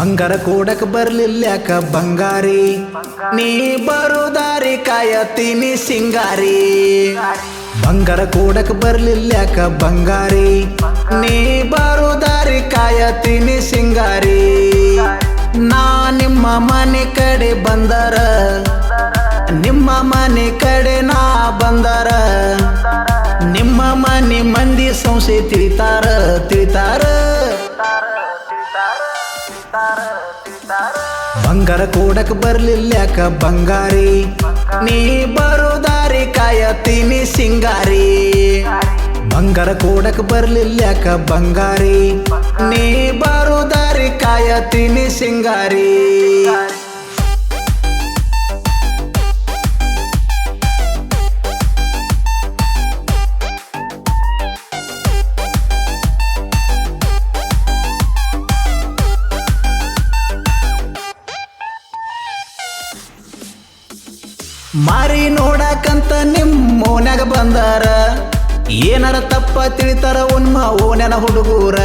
ಬಂಗಾರ ಕೊಡಕ್ ಬರ್ಲಿಲ್ಯಾಕ ಬಂಗಾರಿ ನೀ ಬರೋ ದಾರಿ ಕಾಯತೀನಿ ಸಿಂಗಾರಿ ಬಂಗಾರ ಕೊಡಕ್ ಬರ್ಲಿಲ್ಯಾಕ ಬಂಗಾರಿ ನೀ ಬರೋ ದಾರಿ ಕಾಯತೀನಿ ಸಿಂಗಾರಿ ನಾ ನಿಮ್ಮ ಮನೆ ಕಡೆ ಬಂದರ ನಿಮ್ಮ ಮನೆ ಕಡೆ ನಾ ಬಂದರ ನಿಮ್ಮ ಮನೆ ಮಂದಿ ಸಂಶಯ ತಿಳಿತಾರ ತಿಳಿತಾರ ಬಂಗಾರ ಕೊಡಕ್ ಬರ್ಲಿಲ್ಯಾಕ ಬಂಗಾರಿ ನೀ ಬರೋ ದಾರಿ ಕಾಯತೀನಿ ಸಿಂಗಾರಿ ಬಂಗಾರ ಕೊಡಕ್ ಬರ್ಲಿಲ್ಯಾಕ ಬಂಗಾರಿ ನೀ ಬರೋ ದಾರಿ ಕಾಯತೀನಿ ಸಿಂಗಾರಿ ಮಾರಿ ನೋಡಕಂತ ನಿಮ್ಮ ಓನ್ಯಾಗ ಬಂದಾರ ಏನಾರ ತಪ್ಪ ತಿಳಿತಾರ ಉನ್ಮ ಓನ್ಯಾನ ಹುಡುಗೂರ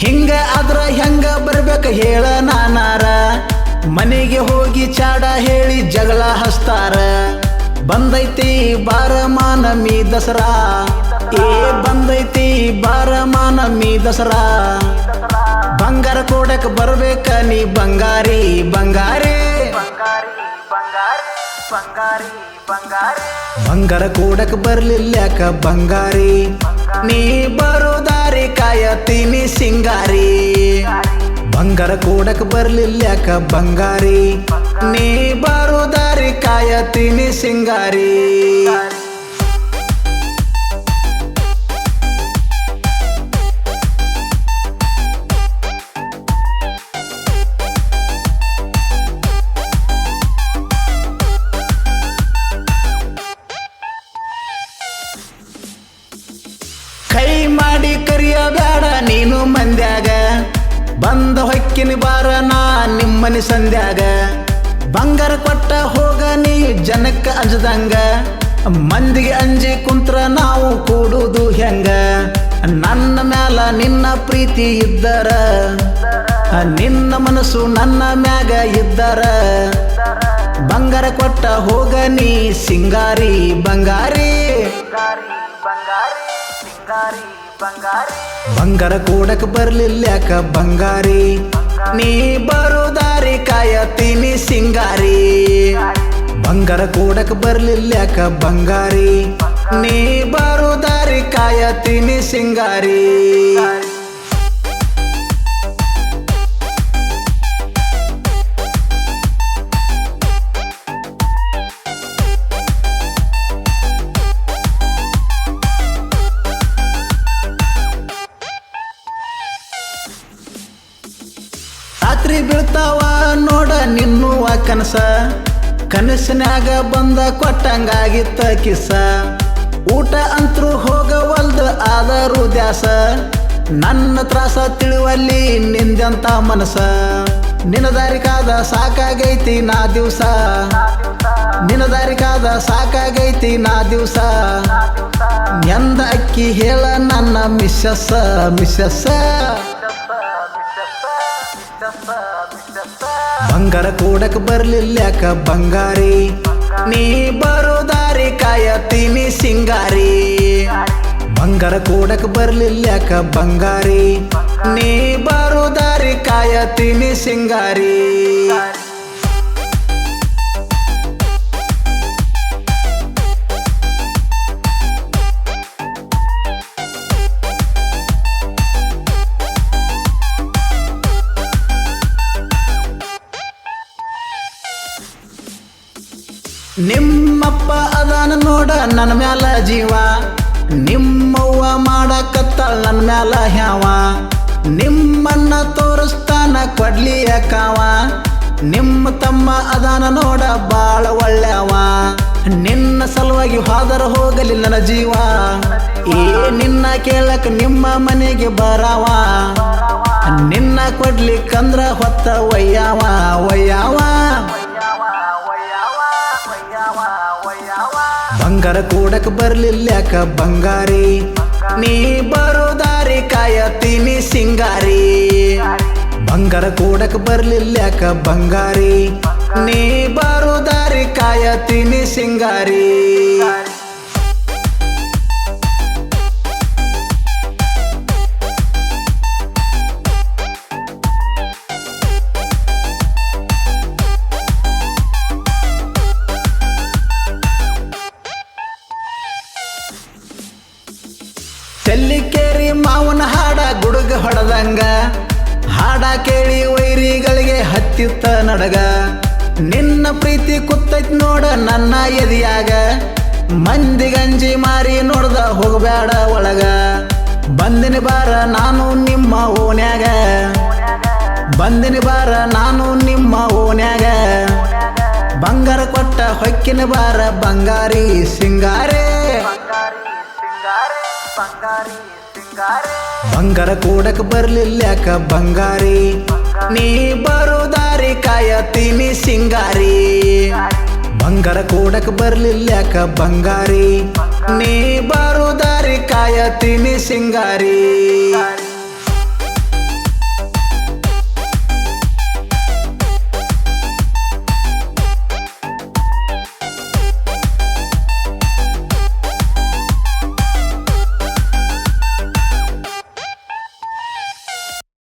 ಹಿಂಗ ಆದ್ರ ಹೆಂಗ ಬರ್ಬೇಕ ಹೇಳ ನಾನಾರ ಮನೆಗೆ ಹೋಗಿ ಚಾಡ ಹೇಳಿ ಜಗಳ ಹಸ್ತಾರ ಬಂದೈತಿ ಬಾರ ಮಾನಮಿ ದಸರಾ ಏ ಬಂದೈತಿ ಬಾರ ಮಾನಮಿ ದಸರಾ ಬಂಗಾರ ಕೊಡಕ್ ಬರ್ಬೇಕ ನೀ ಬಂಗಾರಿ ಬಂಗಾರಿ ಬಂಗಾರ ಕೊಡಕ್ ಬರ್ಲಿಲ್ಯಾಕ ಬಂಗಾರಿ ನೀ ಬರೋ ದಾರಿ ಕಾಯತೀನಿ ಸಿಂಗಾರಿ ಬಂಗಾರ ಕೊಡಕ್ ಬರ್ಲಿಲ್ಯಾಕ ಬಂಗಾರಿ ನೀ ಬರೋ ದಾರಿ ಕಾಯತೀನಿ ಸಿಂಗಾರಿ ಕೈ ಮಾಡಿ ಕರಿಯ ಬೇಡ ನೀನು ಮಂದ್ಯಾಗ ಬಂದ ಹೊಕ್ಕಿನ ಬಾರ ನಾ ನಿಮ್ಮನಿ ಸಂಧ್ಯಾಗ ಬಂಗಾರ ಕೊಟ್ಟ ಹೋಗ ನೀ ಜನಕ್ಕ ಅಂಜದಂಗ ಮಂದಿಗೆ ಅಂಜಿ ಕುಂತ್ರ ನಾವು ಕೂಡುದು ಹೆಂಗ ನನ್ನ ಮ್ಯಾಲ ನಿನ್ನ ಪ್ರೀತಿ ಇದ್ದರ ನಿನ್ನ ಮನಸ್ಸು ನನ್ನ ಮ್ಯಾಗ ಇದ್ದರ ಬಂಗಾರ ಕೊಟ್ಟ ಹೋಗ ನೀ ಸಿಂಗಾರಿ ಬಂಗಾರಿ ಬಂಗಾರ ಕೊಡಕ್ ಬರ್ಲಿಲ್ಯಾಕ ಬಂಗಾರಿ ನೀ ಬರೋ ದಾರಿ ಕಾಯತೀನಿ ಸಿಂಗಾರಿ ಬಂಗಾರ ಕೊಡಕ್ ಬರ್ಲಿಲ್ಯಾಕ ಬಂಗಾರಿ ನೀ ಬರೋ ದಾರಿ ಕಾಯತೀನಿ ಸಿಂಗಾರಿ ರಾತ್ರಿ ಬೀಳ್ತಾವ ನೋಡ ನಿನ್ನುವ ಕನಸ ಕನಸಿನ್ಯಾಗ ಬಂದ ಕೊಟ್ಟಂಗಾಗಿತ್ತ ಕಿಸ ಊಟ ಅಂತರೂ ಹೋಗವಲ್ದ ಆದರೂ ದ್ಯಾಸ ನನ್ನ ತ್ರಾಸ ತಿಳಿವಲ್ಲಿ ನಿಂದಂತ ಮನಸ ನಿನ್ನ ದಾರಿಕಾದ ಸಾಕಾಗೈತಿ ನಾ ದಿವಸ ನಿನ್ನ ದಾರಿಕಾದ ಸಾಕಾಗೈತಿ ನಾ ದಿವಸ ಎಂದ ಅಕ್ಕಿ ಹೇಳ ನನ್ನ ಮಿಸ್ಸಸ್ ಮಿಸ್ಸಸ್ ಬಂಗಾರ ಕೊಡಕ್ ಬರ್ಲಿಲ್ಯಾಕ ಬಂಗಾರಿ ನೀ ಬರೋ ದಾರಿ ಕಾಯತೀನಿ ಸಿಂಗಾರಿ ಬಂಗಾರ ಕೊಡಕ್ ಬರ್ಲಿಲ್ಯಾಕ ಬಂಗಾರಿ ನೀ ಬರೋ ದಾರಿ ಕಾಯತೀನಿ ಸಿಂಗಾರಿ ನಿಮ್ಮಪ್ಪ ಅದಾನ ನೋಡ ನನ್ನ ಮ್ಯಾಲ ಜೀವ ನಿಮ್ಮವ್ವ ಮಾಡಕತ್ತಾಳ ನನ್ನ ಮ್ಯಾಲ ಹ್ಯಾವ ನಿಮ್ಮನ್ನ ತೋರಿಸ್ತಾನ ಕೊಡ್ಲಿ ಯಾಕಾವ ನಿಮ್ಮ ತಮ್ಮ ಅದಾನ ನೋಡ ಬಾಳ ಒಳ್ಳೆವ ನಿನ್ನ ಸಲುವಾಗಿ ಹೋದರ ಹೋಗಲಿ ನನ್ನ ಜೀವ ಏ ನಿನ್ನ ಕೇಳಕ್ ನಿಮ್ಮ ಮನೆಗೆ ಬರಾವ ನಿನ್ನ ಕೊಡ್ಲಿಕ್ಕಂದ್ರ ಹೊತ್ತ ಒಯ್ಯಾವ ಒಯ್ಯಾವ ಬಂಗಾರ ಕೊಡಕ್ ಬರ್ಲಿಲ್ಯಾಕ ಬಂಗಾರಿ ನೀ ಬರೋ ದಾರಿ ಕಾಯತೀನಿ ಸಿಂಗಾರಿ ಬಂಗಾರ ಕೂಡಕ್ ಬರ್ಲಿಲ್ಯಾಕ ಬಂಗಾರಿ ನೀ ಬಾರು ದಾರಿ ಕಾಯತೀನಿ ಸಿಂಗಾರಿ ತೆಲ್ಲಿಕೇರಿ ಮಾವನ ಹಾಡ ಗುಡುಗ ಹೊಡೆದಂಗ ಹಾಡ ಕೇಳಿ ವೈರಿಗಳಿಗೆ ಹತ್ತಿತ್ತ ನಡಗ ನಿನ್ನ ಪ್ರೀತಿ ಕುತ್ತೈತ್ ನೋಡ ನನ್ನ ಎದಿಯಾಗ ಮಂದಿಗಂಜಿ ಮಾರಿ ನೋಡ್ದ ಹೋಗಬೇಡ ಒಳಗ ಬಂದಿನಿ ಬಾರ ನಾನು ನಿಮ್ಮ ಓನ್ಯಾಗ ಬಂದಿನಿ ಬಾರ ನಾನು ನಿಮ್ಮ ಓನ್ಯಾಗ ಬಂಗಾರ ಕೊಟ್ಟ ಹೊಕ್ಕಿನ ಬಾರ ಬಂಗಾರಿ ಸಿಂಗಾರೇ ಬಂಗಾರ ಕೂಡಕ್ ಬರ್ಲಿಲ್ಯಾಕ ಬಂಗಾರಿ ನೀ ಬರೋ ದಾರಿ ಕಾಯತೀನಿ ಸಿಂಗಾರಿ ಬಂಗಾರ ಕೂಡಕ್ ಬರ್ಲಿಲ್ಯಾಕ ಬಂಗಾರಿ ನೀ ಬರೋ ದಾರಿ ಕಾಯತೀನಿ ಸಿಂಗಾರಿ